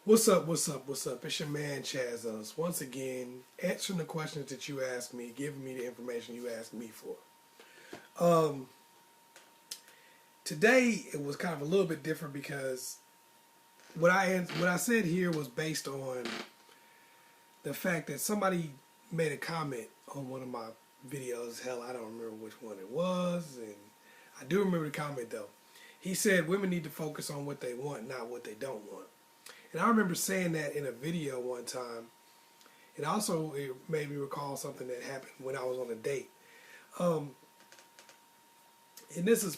What's up, what's up, what's up? It's your man ChazzEllis. Once again, answering the questions that you asked me, giving me the information you asked me for. Um, Today it was kind of a little bit different because what I said here was based on the fact that somebody made a comment on one of my videos. Hell, I don't remember which one it was, and I do remember the comment though. He said women need to focus on what they want, not what they don't want. And I remember saying that in a video one time. And also it made me recall something that happened when I was on a date. And this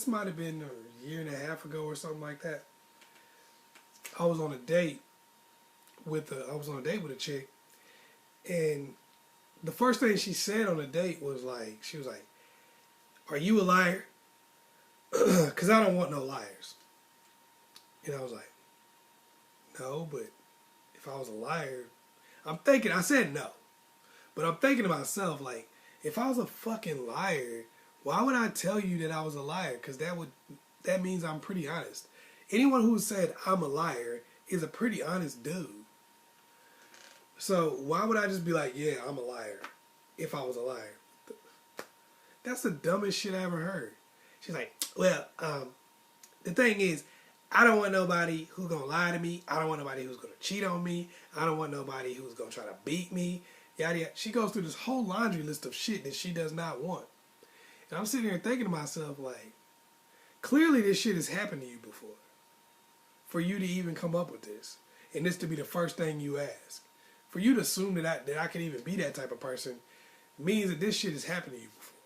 might have been a year and a half ago or something like that. I was on a date with a chick, and the first thing she said on the date was she was like, "Are you a liar?" Because I don't want no liars. And I was like, no, but if I was a liar, I said no. But I'm thinking to myself, like, if I was a fucking liar, why would I tell you that I was a liar? Because that means I'm pretty honest. Anyone who said I'm a liar is a pretty honest dude. So why would I just be like, yeah, I'm a liar, if I was a liar? That's the dumbest shit I ever heard. She's like, well, the thing is, I don't want nobody who's going to lie to me. I don't want nobody who's going to cheat on me. I don't want nobody who's going to try to beat me. Yada, yada. She goes through this whole laundry list of shit that she does not want. And I'm sitting here thinking to myself, like, clearly this shit has happened to you before. For you to even come up with this. And this to be the first thing you ask. For you to assume that I could even be that type of person means that this shit has happened to you before.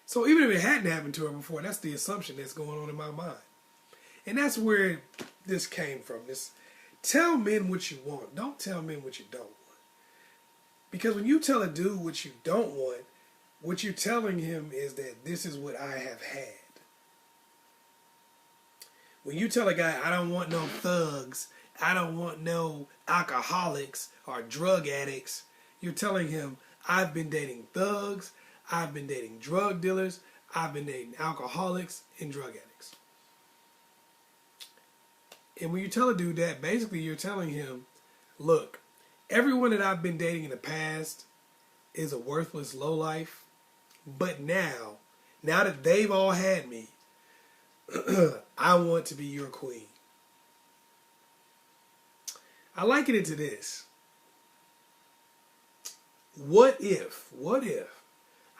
So even if it hadn't happened to her before, that's the assumption that's going on in my mind. And that's where this came from. This, tell men what you want. Don't tell men what you don't want. Because when you tell a dude what you don't want, what you're telling him is that this is what I have had. When you tell a guy, I don't want no thugs, I don't want no alcoholics or drug addicts, you're telling him, I've been dating thugs, I've been dating drug dealers, I've been dating alcoholics and drug addicts. And when you tell a dude that, basically you're telling him, look, everyone that I've been dating in the past is a worthless lowlife. But now that they've all had me, I want to be your queen. I liken it to this. What if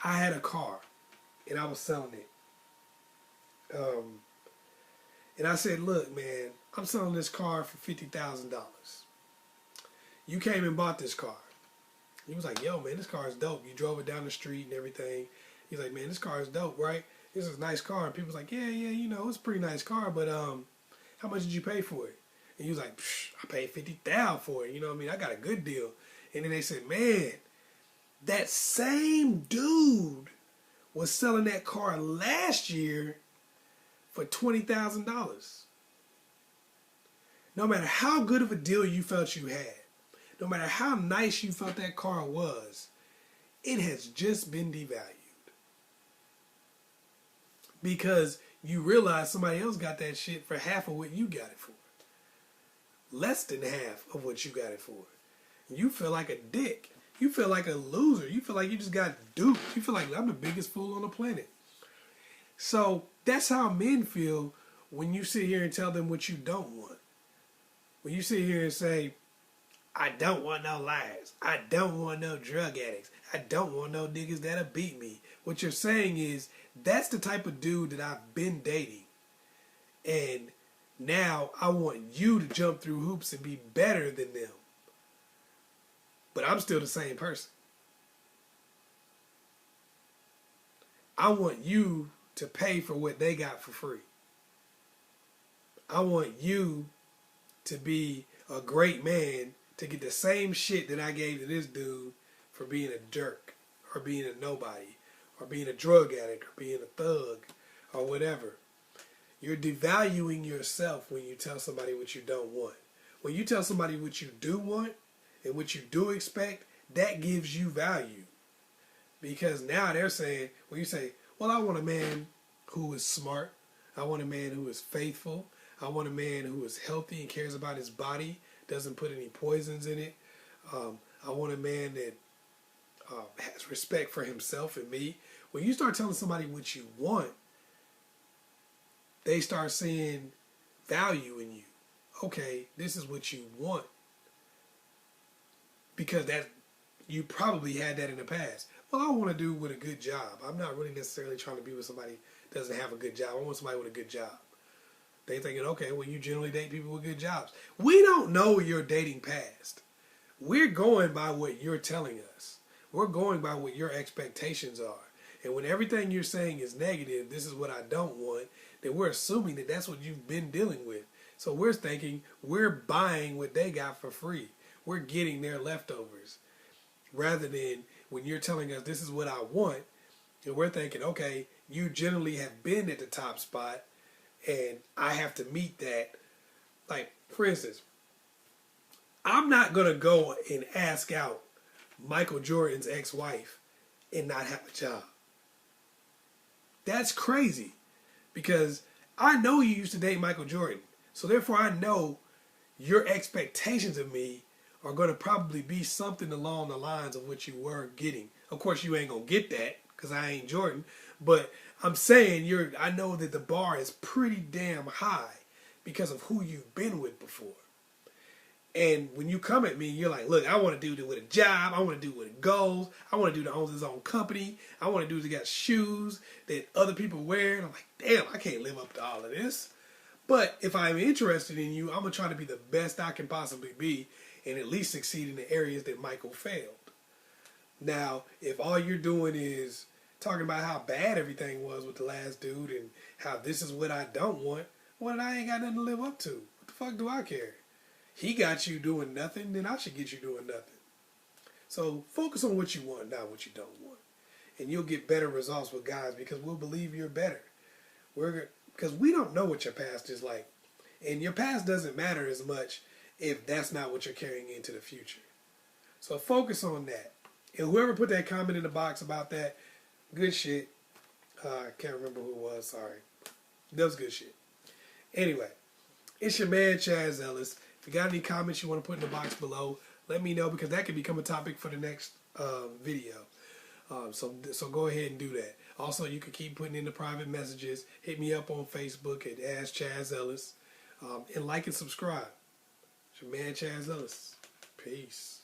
I had a car and I was selling it? And I said, look, man, I'm selling this car for $50,000. You came and bought this car. He was like, yo, man, this car is dope. You drove it down the street and everything. He's like, man, this car is dope, right? This is a nice car. And people was like, yeah, you know, it's a pretty nice car, but how much did you pay for it? And he was like, I paid $50,000 for it. You know what I mean? I got a good deal. And then they said, man, that same dude was selling that car last year for $20,000. No matter how good of a deal you felt you had, no matter how nice you felt that car was, it has just been devalued. Because you realize somebody else got that shit for half of what you got it for. Less than half of what you got it for. You feel like a dick. You feel like a loser. You feel like you just got duped. You feel like I'm the biggest fool on the planet. So that's how men feel when you sit here and tell them what you don't want. When you sit here and say, I don't want no liars. I don't want no drug addicts. I don't want no niggas that'll beat me. What you're saying is, that's the type of dude that I've been dating. And now I want you to jump through hoops and be better than them. But I'm still the same person. I want you to pay for what they got for free. I want you to be a great man to get the same shit that I gave to this dude for being a jerk or being a nobody or being a drug addict or being a thug or whatever. You're devaluing yourself when you tell somebody what you don't want. When you tell somebody what you do want and what you do expect, that gives you value. Because now they're saying, when you say, well, I want a man who is smart. I want a man who is faithful. I want a man who is healthy and cares about his body, doesn't put any poisons in it. I want a man that has respect for himself and me. When you start telling somebody what you want, they start seeing value in you. Okay, this is what you want. Because you probably had that in the past. Well, I want to do with a good job. I'm not really necessarily trying to be with somebody that doesn't have a good job. I want somebody with a good job. They thinking, okay, well, you generally date people with good jobs. We don't know your dating past. We're going by what you're telling us. We're going by what your expectations are. And when everything you're saying is negative, this is what I don't want, then we're assuming that that's what you've been dealing with. So we're thinking we're buying what they got for free. We're getting their leftovers. Rather than when you're telling us this is what I want, and we're thinking, okay, you generally have been at the top spot, and I have to meet that. Like, for instance, I'm not going to go and ask out Michael Jordan's ex-wife and not have a job. That's crazy. Because I know you used to date Michael Jordan. So therefore I know your expectations of me are going to probably be something along the lines of what you were getting. Of course, you ain't going to get that because I ain't Jordan. But I'm saying I know that the bar is pretty damn high because of who you've been with before. And when you come at me, you're like, look, I want a dude with a job. I want a dude with goals. I want a dude that owns his own company. I want a dude that got shoes that other people wear. And I'm like, damn, I can't live up to all of this. But if I'm interested in you, I'm going to try to be the best I can possibly be and at least succeed in the areas that Michael failed. Now, if all you're doing is talking about how bad everything was with the last dude and how this is what I don't want, well, then I ain't got nothing to live up to. What the fuck do I care? He got you doing nothing, then I should get you doing nothing. So focus on what you want, not what you don't want. And you'll get better results with guys because we'll believe you're better. Because we don't know what your past is like. And your past doesn't matter as much if that's not what you're carrying into the future. So focus on that. And whoever put that comment in the box about that, good shit. I can't remember who it was, sorry. That was good shit. Anyway, it's your man Chazz Ellis. If you got any comments you want to put in the box below, let me know because that could become a topic for the next video. So go ahead and do that. Also, you can keep putting in the private messages. Hit me up on Facebook at AskChazzEllis. And like and subscribe. It's your man Chazz Ellis. Peace.